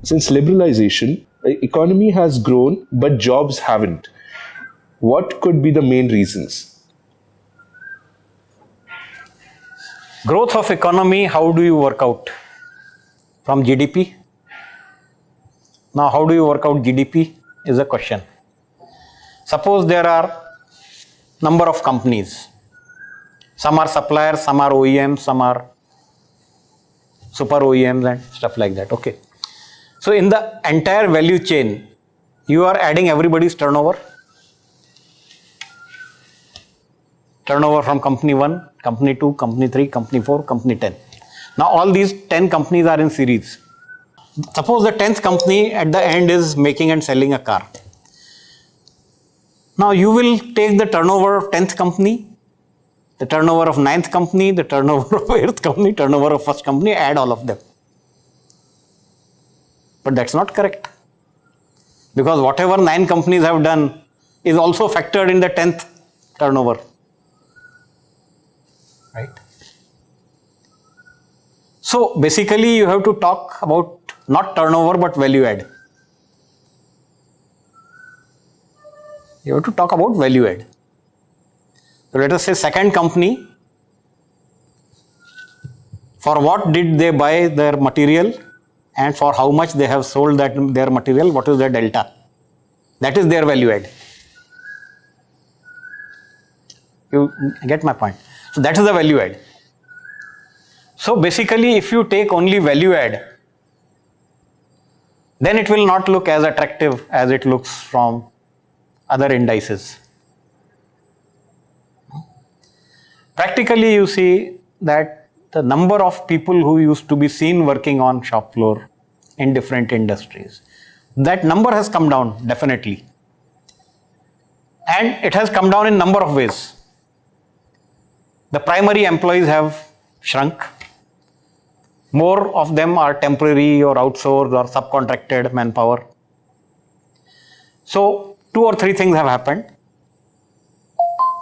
Since liberalization, the economy has grown, but jobs haven't. What could be the main reasons? Growth of economy, how do you work out? From GDP? Now, how do you work out GDP is a question. Suppose there are number of companies. Some are suppliers, some are OEMs, some are super OEMs and stuff like that. Okay. So in the entire value chain, you are adding everybody's turnover. Turnover from company 1, company 2, company 3, company 4, company 10. Now all these 10 companies are in series. Suppose the 10th company at the end is making and selling a car. Now you will take the turnover of 10th company, the turnover of 9th company, the turnover of 8th company, turnover of 1st company, add all of them. But that's not correct. Because whatever 9 companies have done is also factored in the 10th turnover. Right? So basically you have to talk about not turnover but value add. You have to talk about value add. So let us say second company, for what did they buy their material and for how much they have sold their material, what is their delta? That is their value add. You get my point? So that is the value add. So basically if you take only value add, then it will not look as attractive as it looks from other indices. Practically you see that the number of people who used to be seen working on shop floor in different industries, that number has come down definitely. And it has come down in number of ways. The primary employees have shrunk. More of them are temporary or outsourced or subcontracted manpower. So 2 or 3 things have happened.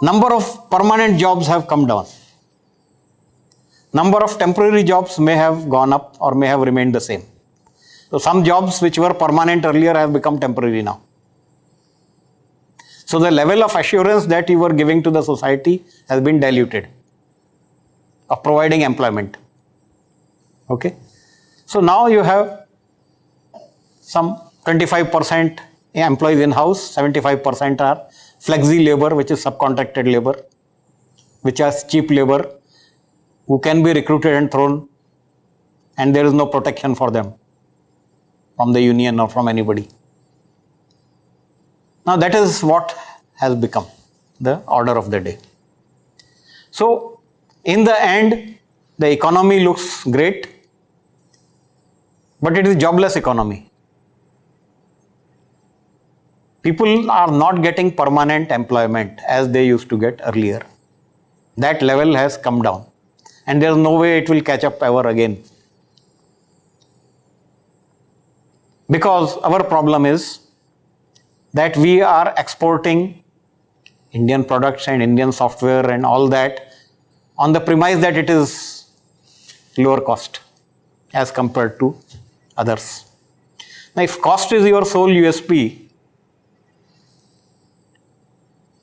Number of permanent jobs have come down. Number of temporary jobs may have gone up or may have remained the same. So some jobs which were permanent earlier have become temporary now. So the level of assurance that you were giving to the society has been diluted of providing employment. Okay. So now you have some 25% employees in-house, 75% are flexi labor, which is subcontracted labor, which is cheap labor, who can be recruited and thrown, and there is no protection for them from the union or from anybody. Now that is what has become the order of the day. So in the end, the economy looks great, but it is jobless economy. People are not getting permanent employment as they used to get earlier. That level has come down and there is no way it will catch up ever again. Because our problem is that we are exporting Indian products and Indian software and all that on the premise that it is lower cost as compared to others. Now if cost is your sole USP,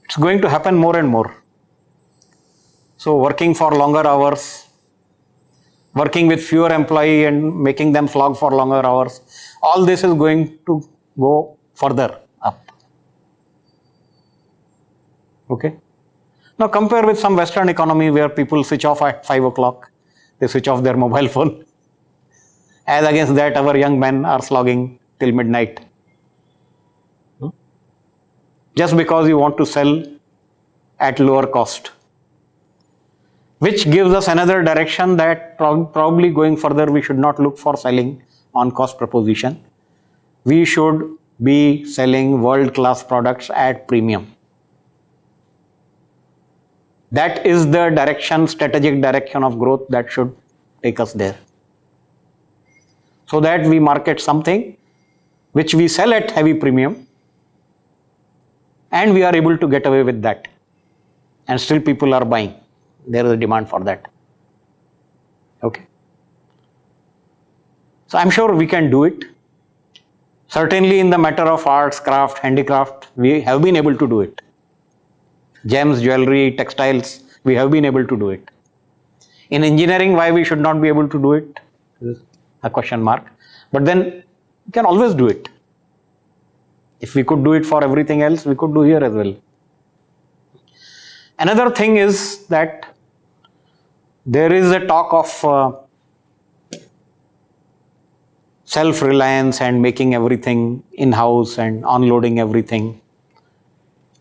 it's going to happen more and more. So working for longer hours, working with fewer employees and making them slog for longer hours, all this is going to go further up. Okay. Now compare with some Western economy where people switch off at 5 o'clock, they switch off their mobile phone. As against that, our young men are slogging till midnight. Just because you want to sell at lower cost. Which gives us another direction that probably going further we should not look for selling on cost proposition. We should be selling world-class products at premium. That is the direction, strategic direction of growth that should take us there. So that we market something which we sell at heavy premium and we are able to get away with that. And still people are buying. There is a demand for that. Okay. So I'm sure we can do it. Certainly in the matter of arts, craft, handicraft, we have been able to do it. Gems, jewelry, textiles, we have been able to do it. In engineering, why we should not be able to do it? A question mark. But then we can always do it. If we could do it for everything else, we could do here as well. Another thing is that there is a talk of self-reliance and making everything in-house and unloading everything,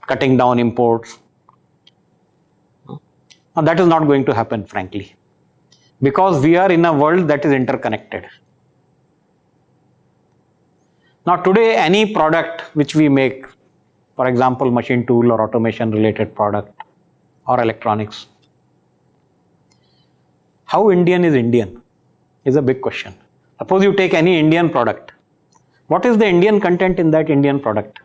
cutting down imports. Now, that is not going to happen, frankly, because we are in a world that is interconnected. Now, today, any product which we make, for example, machine tool or automation related product or electronics, how Indian is a big question. Suppose you take any Indian product. What is the Indian content in that Indian product?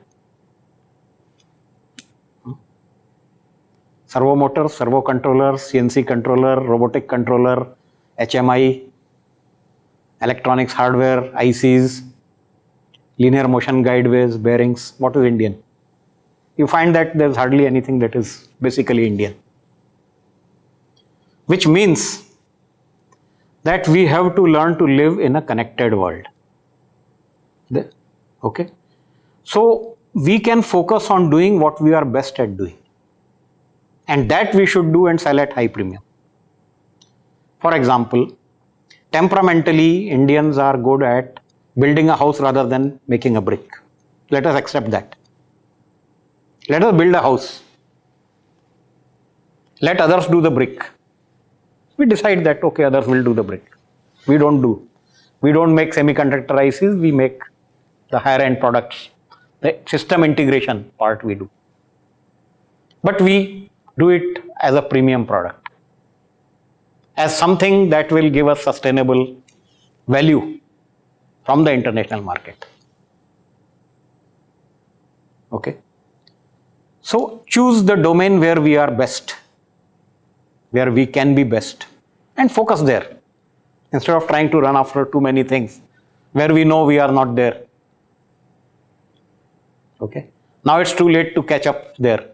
Servo motors, servo controllers, CNC controller, robotic controller, HMI, electronics hardware, ICs, linear motion guideways, bearings. What is Indian? You find that there's hardly anything that is basically Indian. Which means that we have to learn to live in a connected world. Okay? So we can focus on doing what we are best at doing. And that we should do and sell at high premium. For example, temperamentally, Indians are good at building a house rather than making a brick. Let us accept that. Let us build a house. Let others do the brick. We decide that, okay, others will do the brick. We don't do. We don't make semiconductor ICs, we make the higher end products. The system integration part we do. But we do it as a premium product, as something that will give us sustainable value from the international market. Okay. So choose the domain where we are best, where we can be best, and focus there instead of trying to run after too many things where we know we are not there. Okay. Now it's too late to catch up there.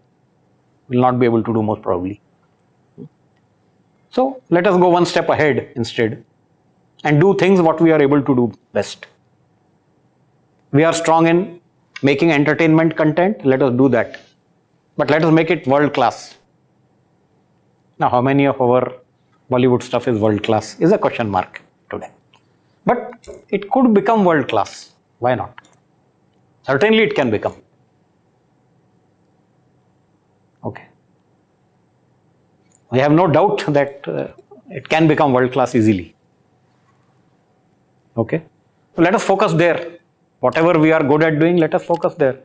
We'll not be able to do most probably. So let us go one step ahead instead and do things what we are able to do best. We are strong in making entertainment content, let us do that. But let us make it world class. Now, how many of our Bollywood stuff is world class is a question mark today. But it could become world class. Why not? Certainly it can become. Okay. We have no doubt that it can become world class easily. Okay. So let us focus there. Whatever we are good at doing, let us focus there.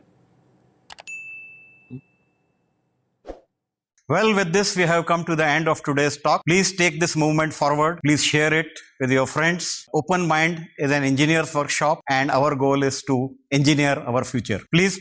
Well, with this, we have come to the end of today's talk. Please take this movement forward. Please share it with your friends. Open Mind is an engineer's workshop, and our goal is to engineer our future. Please